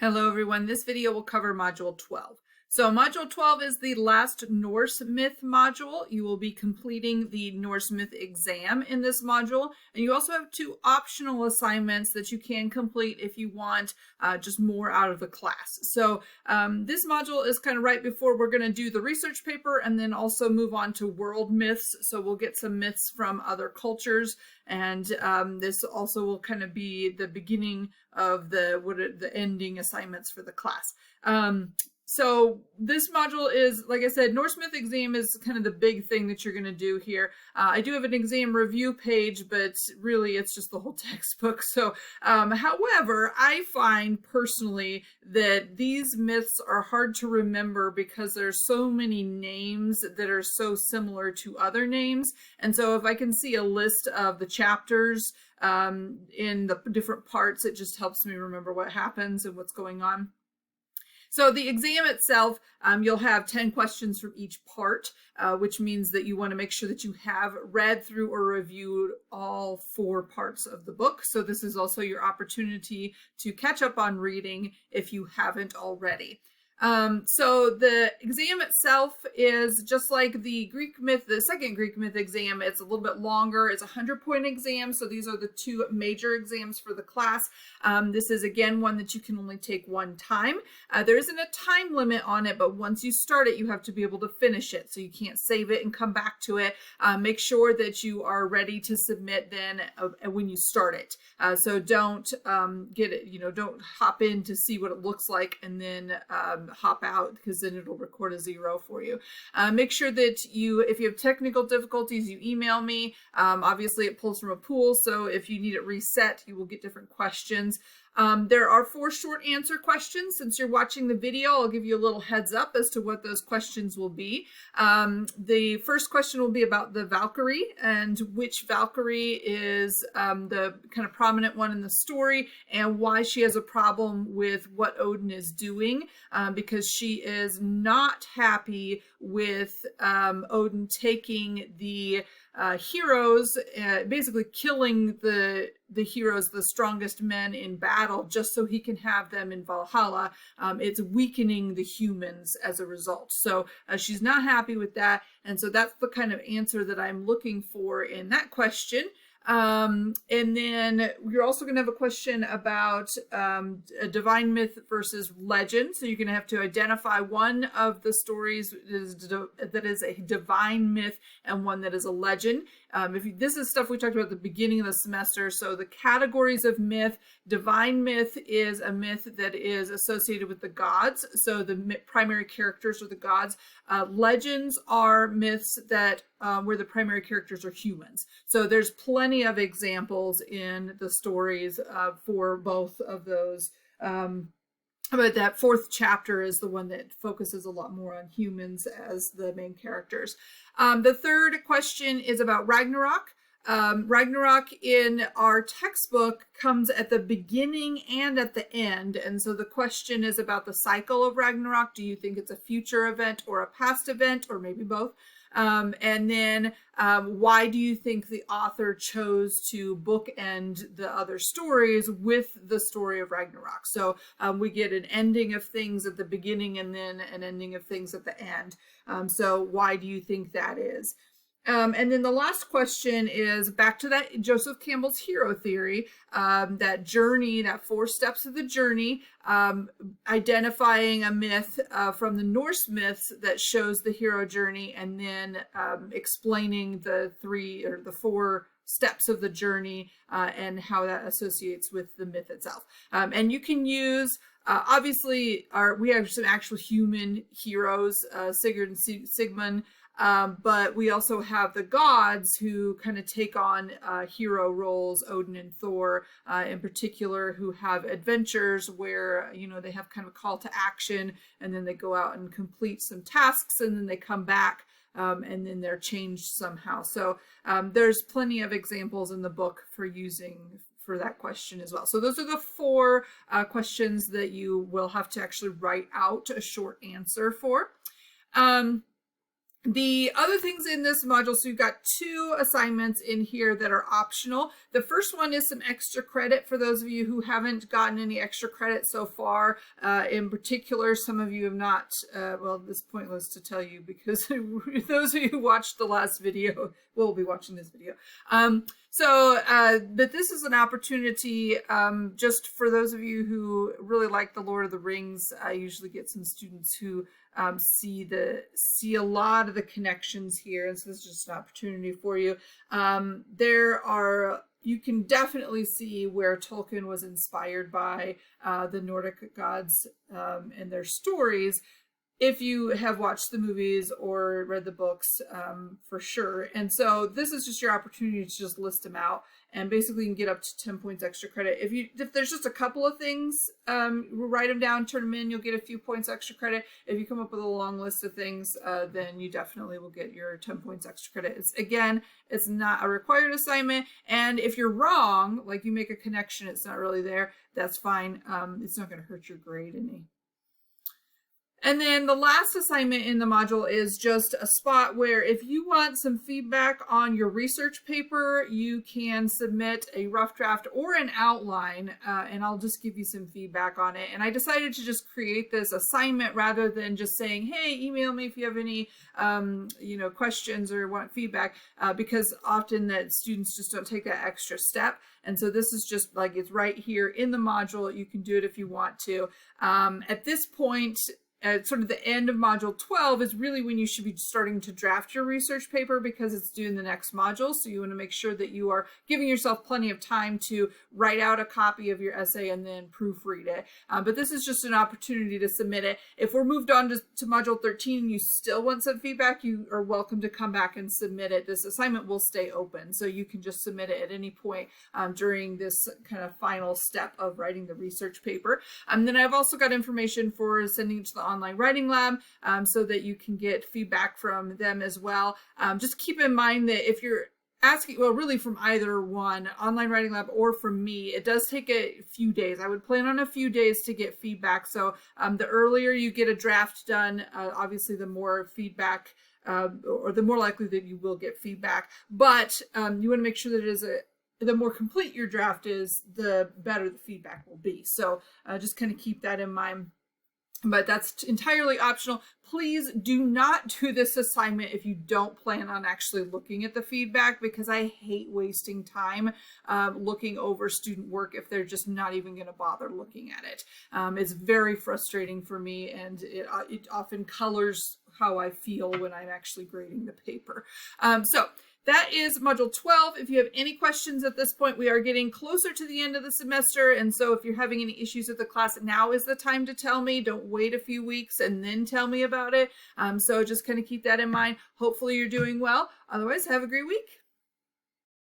Hello everyone, this video will cover Module 12. So Module 12 is the last Norse myth module. You will be completing the Norse myth exam in this module, and you also have two optional assignments that you can complete if you want just more out of the class. So this module is kind of right before we're going to do the research paper and then also move on to world myths. So we'll get some myths from other cultures, and this also will kind of be the beginning of the ending assignments for the class. So this module is, like I said, Norse myth exam is kind of the big thing that you're going to do here. I do have an exam review page, but really it's just the whole textbook. So, however, I find personally that these myths are hard to remember because there's so many names that are so similar to other names. And so if I can see a list of the chapters in the different parts, it just helps me remember what happens and what's going on. So the exam itself, you'll have 10 questions from each part, which means that you want to make sure that you have read through or reviewed all 4 parts of the book. So this is also your opportunity to catch up on reading if you haven't already. So the exam itself is just like the Greek myth, the second Greek myth exam. It's a little bit longer. It's a 100-point exam. So these are the 2 major exams for the class. This is again one that you can only take one time. There isn't a time limit on it, but once you start it, you have to be able to finish it. So you can't save it and come back to it. Make sure that you are ready to submit then when you start it. So don't get it, don't hop in to see what it looks like and then hop out, because then it'll record a 0 for you. Make sure that if you have technical difficulties, you email me. Obviously it pulls from a pool, so if you need it reset, you will get different questions. There are 4 short answer questions. Since you're watching the video, I'll give you a little heads up as to what those questions will be. The first question will be about the Valkyrie and which Valkyrie is the kind of prominent one in the story, and why she has a problem with what Odin is doing, because she is not happy with Odin taking the heroes, basically killing the heroes, the strongest men in battle, just so he can have them in Valhalla. It's weakening the humans as a result. So she's not happy with that. And so that's the kind of answer that I'm looking for in that question. And then you're also going to have a question about a divine myth versus legend. So you're going to have to identify one of the stories that is a divine myth and one that is a legend. This is stuff we talked about at the beginning of the semester. So the categories of myth: divine myth is a myth that is associated with the gods. So the primary characters are the gods. Legends are myths that where the primary characters are humans. So there's plenty of examples in the stories for both of those. But that 4th chapter is the one that focuses a lot more on humans as the main characters. The 3rd question is about Ragnarok. Ragnarok in our textbook comes at the beginning and at the end. And so the question is about the cycle of Ragnarok. Do you think it's a future event or a past event, or maybe both? And then why do you think the author chose to bookend the other stories with the story of Ragnarok? So we get an ending of things at the beginning and then an ending of things at the end. So why do you think that is? And then the last question is back to that Joseph Campbell's hero theory, that journey, that 4 steps of the journey, identifying a myth from the Norse myths that shows the hero journey, and then explaining the 3 or the 4 steps of the journey and how that associates with the myth itself. And you can use obviously we have some actual human heroes, Sigurd and Sigmund. But we also have the gods who kind of take on hero roles, Odin and Thor in particular, who have adventures where, they have kind of a call to action, and then they go out and complete some tasks, and then they come back, and then they're changed somehow. So there's plenty of examples in the book for using for that question as well. So those are the 4 questions that you will have to actually write out a short answer for. The other things in this module, so you've got 2 assignments in here that are optional. The first one is some extra credit for those of you who haven't gotten any extra credit so far. In particular, some of you have not, well, this is pointless to tell you because those of you who watched the last video will be watching this video. But this is an opportunity just for those of you who really like the Lord of the Rings. I usually get some students who see a lot of the connections here, and so this is just an opportunity for you. You can definitely see where Tolkien was inspired by the Nordic gods and their stories, if you have watched the movies or read the books, for sure. And so this is just your opportunity to just list them out, and basically you can get up to 10 points extra credit. If there's just a couple of things, write them down, turn them in, you'll get a few points extra credit. If you come up with a long list of things, then you definitely will get your 10 points extra credit. It's not a required assignment, and if you're wrong, like you make a connection, it's not really there, that's fine. It's not going to hurt your grade any. And then the last assignment in the module is just a spot where if you want some feedback on your research paper, you can submit a rough draft or an outline, and I'll just give you some feedback on it. And I decided to just create this assignment rather than just saying, hey, email me if you have any questions or want feedback, because often that students just don't take that extra step. And so this is just like, it's right here in the module. You can do it if you want to. At this point, at sort of the end of module 12 is really when you should be starting to draft your research paper, because it's due in the next module. So you want to make sure that you are giving yourself plenty of time to write out a copy of your essay and then proofread it. But this is just an opportunity to submit it. If we're moved on to module 13 and you still want some feedback, you are welcome to come back and submit it. This assignment will stay open, so you can just submit it at any point during this kind of final step of writing the research paper. Then I've also got information for sending it to the online writing lab, so that you can get feedback from them as well. Just keep in mind that if you're asking, well, really from either one, online writing lab or from me, it does take a few days. I would plan on a few days to get feedback. So the earlier you get a draft done, obviously the more feedback, or the more likely that you will get feedback. But you want to make sure that it is the more complete your draft is, the better the feedback will be. So just kind of keep that in mind. But that's entirely optional. Please do not do this assignment if you don't plan on actually looking at the feedback, because I hate wasting time looking over student work if they're just not even going to bother looking at it. It's very frustrating for me, and it often colors how I feel when I'm actually grading the paper. So that is module 12. If you have any questions at this point, we are getting closer to the end of the semester. And so if you're having any issues with the class, now is the time to tell me. Don't wait a few weeks and then tell me about it. So just kind of keep that in mind. Hopefully you're doing well. Otherwise, have a great week.